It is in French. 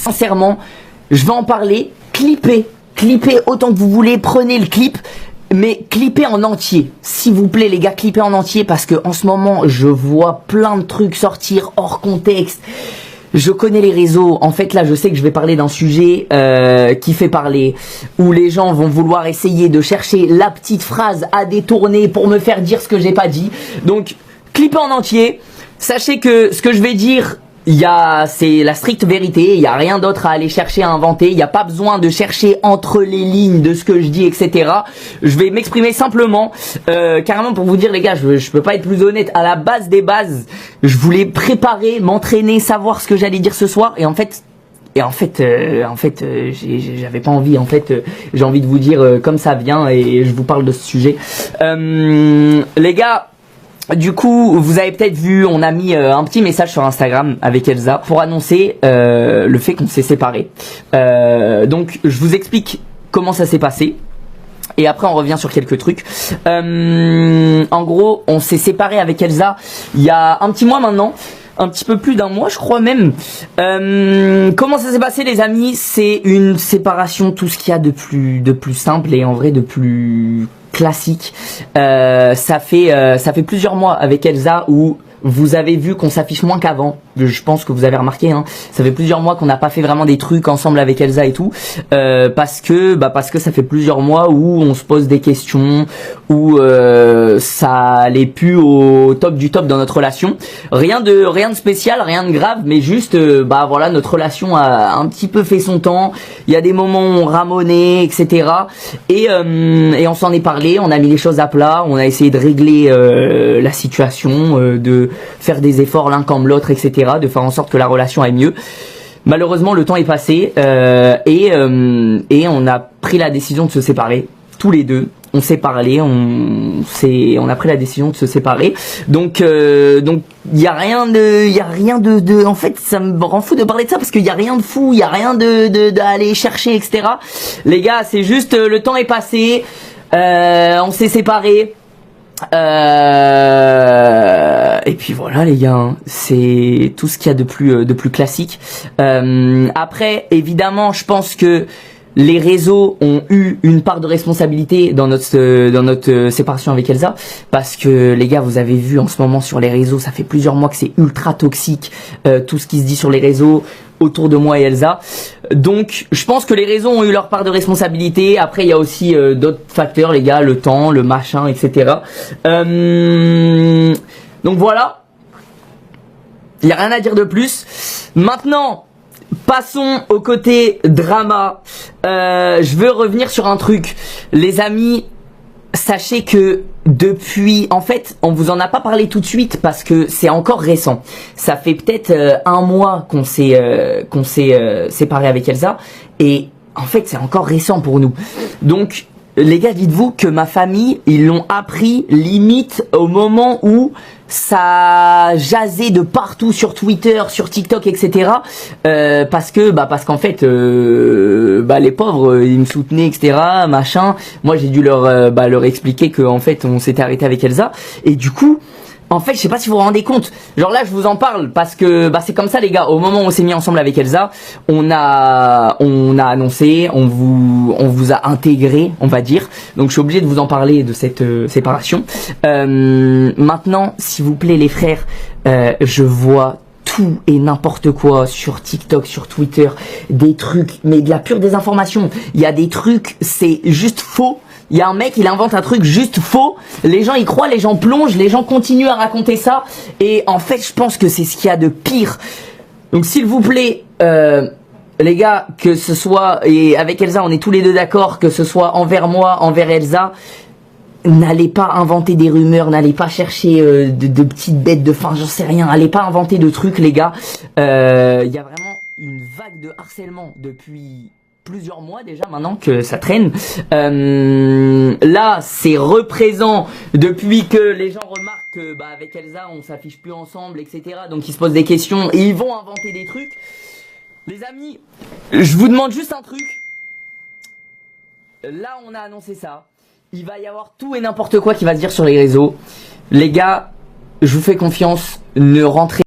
Sincèrement, je vais en parler. Clippez autant que vous voulez, prenez le clip, mais clippez en entier. S'il vous plaît les gars, clippez en entier parce que en ce moment, je vois plein de trucs sortir hors contexte. Je connais les réseaux. En fait, là, je sais que je vais parler d'un sujet qui fait parler, où les gens vont vouloir essayer de chercher la petite phrase à détourner pour me faire dire ce que j'ai pas dit. Donc, clippez en entier. Sachez que ce que je vais dire, c'est la stricte vérité. Il y a rien d'autre à aller chercher, à inventer. Il n'y a pas besoin de chercher entre les lignes de ce que je dis, etc. Je vais m'exprimer simplement, carrément pour vous dire les gars, je peux pas être plus honnête. À la base des bases, je voulais préparer, m'entraîner, savoir ce que j'allais dire ce soir. Et en fait, j'avais pas envie. En fait, j'ai envie de vous dire comme ça vient et je vous parle de ce sujet. Les gars. Du coup, vous avez peut-être vu, on a mis un petit message sur Instagram avec Elsa pour annoncer le fait qu'on s'est séparés. Donc, je vous explique comment ça s'est passé. Et après, on revient sur quelques trucs. En gros, on s'est séparés avec Elsa il y a un petit mois maintenant. Un petit peu plus d'un mois, je crois même. Comment ça s'est passé, les amis? C'est une séparation, tout ce qu'il y a de plus simple et en vrai de plus classique. Ça fait plusieurs mois avec Elsa où vous avez vu qu'on s'affiche moins qu'avant. Je pense que vous avez remarqué, hein. Ça fait plusieurs mois qu'on n'a pas fait vraiment des trucs ensemble avec Elsa et tout, parce que ça fait plusieurs mois où on se pose des questions, où ça allait plus au top du top dans notre relation. Rien de spécial, rien de grave, mais juste voilà, notre relation a un petit peu fait son temps. Il y a des moments où on ramonait, etc. Et on s'en est parlé, on a mis les choses à plat, on a essayé de régler la situation, de faire des efforts l'un comme l'autre, etc., de faire en sorte que la relation aille mieux. Malheureusement, le temps est passé et on a pris la décision de se séparer tous les deux. On s'est parlé, on a pris la décision de se séparer. Donc il y a rien de en fait, ça me rend fou de parler de ça parce qu'il y a rien de fou, il y a rien d'aller chercher, etc. Les gars, c'est juste le temps est passé, on s'est séparés. Et puis voilà les gars, hein, c'est tout ce qu'il y a de plus classique. Après, évidemment, je pense que les réseaux ont eu une part de responsabilité dans notre séparation avec Elsa, parce que les gars, vous avez vu en ce moment sur les réseaux, ça fait plusieurs mois que c'est ultra toxique, tout ce qui se dit sur les réseaux autour de moi et Elsa. Donc je pense que les réseaux ont eu leur part de responsabilité. Après il y a aussi d'autres facteurs les gars, le temps, le machin, etc. Donc voilà, il n'y a rien à dire de plus. Maintenant, passons au côté drama. Je veux revenir sur un truc. Les amis, sachez que depuis, en fait, on vous en a pas parlé tout de suite parce que c'est encore récent. Ça fait peut-être un mois qu'on s'est séparé avec Elsa et en fait c'est encore récent pour nous. Donc les gars, dites-vous que ma famille, ils l'ont appris limite au moment où ça jasait de partout sur Twitter, sur TikTok, etc. Parce qu'en fait, les pauvres, ils me soutenaient, etc. Machin. Moi, j'ai dû leur expliquer que en fait, on s'était arrêté avec Elsa. Et du coup, en fait, je sais pas si vous vous rendez compte. Genre là, je vous en parle parce que c'est comme ça, les gars. Au moment où on s'est mis ensemble avec Elsa, on a annoncé, on vous a intégré, on va dire. Donc, je suis obligé de vous en parler de cette séparation. Maintenant, s'il vous plaît, les frères, je vois tout et n'importe quoi sur TikTok, sur Twitter, des trucs, mais de la pure désinformation. Il y a des trucs, c'est juste faux. Il y a un mec, il invente un truc juste faux, les gens y croient, les gens plongent, les gens continuent à raconter ça, et en fait je pense que c'est ce qu'il y a de pire. Donc s'il vous plaît, les gars, que ce soit, et avec Elsa on est tous les deux d'accord, que ce soit envers moi, envers Elsa, n'allez pas inventer des rumeurs, n'allez pas chercher de petites bêtes de fin, j'en sais rien, allez pas inventer de trucs les gars. Il y a vraiment une vague de harcèlement depuis plusieurs mois déjà maintenant que ça traîne. Là c'est représent depuis que les gens remarquent que avec Elsa on s'affiche plus ensemble, etc. Donc ils se posent des questions et ils vont inventer des trucs. Les amis, je vous demande juste un truc. Là on a annoncé ça, il va y avoir tout et n'importe quoi qui va se dire sur les réseaux. Les gars, je vous fais confiance, ne rentrez